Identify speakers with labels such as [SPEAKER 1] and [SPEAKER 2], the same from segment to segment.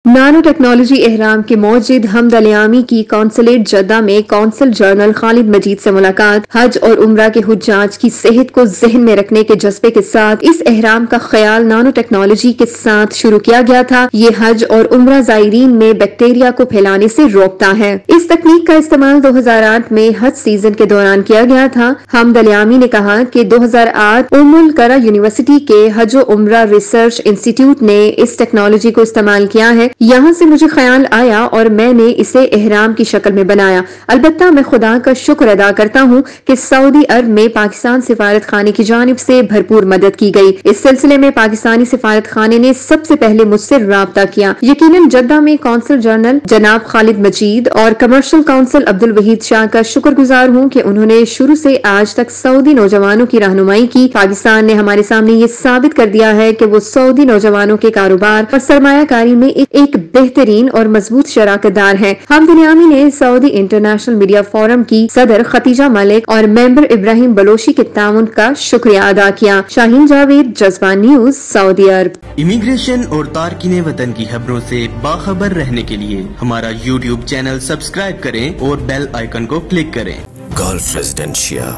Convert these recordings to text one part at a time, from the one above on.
[SPEAKER 1] نانو technology احرام کے موجد حمد الیامی کی کونسلیٹ جدہ میں کونسل جنرل خالد مجید سے ملاقات۔ حج اور عمرہ کے حجاج کی صحت کو ذہن میں رکھنے کے جذبے کے ساتھ اس احرام کا خیال نانو ٹیکنالوجی کے ساتھ شروع کیا گیا تھا۔ یہ حج اور عمرہ زائرین میں بیکٹیریا کو پھیلانے سے روکتا ہے۔ اس تکنیک کا استعمال 2008 میں حج سیزن کے دوران کیا گیا تھا۔ حمد الیامی نے کہا کہ 2008 ام القرا یونیورسٹی کے حج و عمرہ ریسرچ انسٹی ٹیوٹ نے اس ٹیکنالوجی کو استعمال کیا ہے۔ یہاں سے مجھے خیال آیا اور میں نے اسے احرام کی شکل میں بنایا۔ البتہ میں خدا کا شکر ادا کرتا ہوں کہ سعودی عرب میں پاکستان سفارت خانے کی جانب سے بھرپور مدد کی گئی۔ اس سلسلے میں پاکستانی سفارت خانے نے سب سے پہلے مجھ سے رابطہ کیا۔ یقیناً جدہ میں کونسل جنرل جناب خالد مجید اور کمرشل کونسل عبدالوحید شاہ کا شکر گزار ہوں کہ انہوں نے شروع سے آج تک سعودی نوجوانوں کی رہنمائی کی۔ پاکستان نے ہمارے سامنے یہ ثابت کر دیا ہے کہ وہ سعودی نوجوانوں کے کاروبار اور سرمایہ کاری میں ایک بہترین اور مضبوط شراکت دار ہے۔ حمد الیامی نے سعودی انٹرنیشنل میڈیا فورم کی صدر ختیجہ ملک اور ممبر ابراہیم بلوچی کے تعاون کا شکریہ ادا کیا۔ شاہین جاوید، جذبہ نیوز، سعودی عرب۔
[SPEAKER 2] امیگریشن اور تارکین وطن کی خبروں سے باخبر رہنے کے لیے ہمارا یوٹیوب چینل سبسکرائب کریں اور بیل آئیکن کو کلک کریں۔
[SPEAKER 3] گولف ریزیڈنشیا،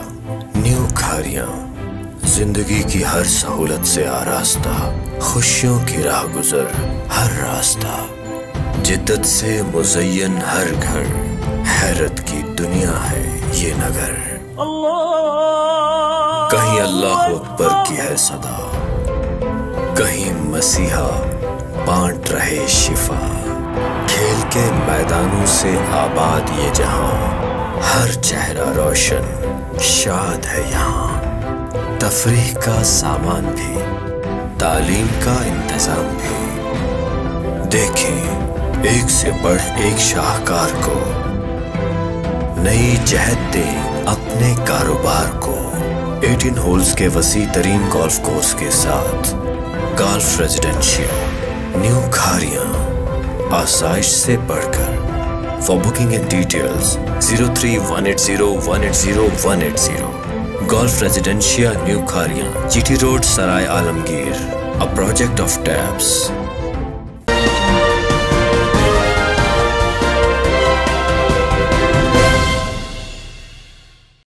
[SPEAKER 3] نیو کھاریاں، زندگی کی ہر سہولت سے آراستہ، خوشیوں کی راہ گزر ہر راستہ، جدت سے مزین ہر گھر، حیرت کی دنیا ہے یہ نگر۔ کہیں اللہ اکبر کی ہے صدا، کہیں مسیحا بانٹ رہے شفا، کھیل کے میدانوں سے آباد یہ جہاں، ہر چہرہ روشن شاد ہے یہاں، تفریح کا سامان بھی، تعلیم کا انتظام بھی، دیکھیں ایک سے بڑھ ایک شاہکار کو، نئی جہت دیں اپنے کاروبار کو۔ 18 ہولز کے وسیع ترین گولف کورس کے ساتھ گولف ریزیڈنشیا، نیو کھاریاں، آسائش سے بڑھ کر۔ For booking and details 03-180-180-180۔ Golf Residencia, new Kharian, G T road, Sarai Alamgir, a project of TABS.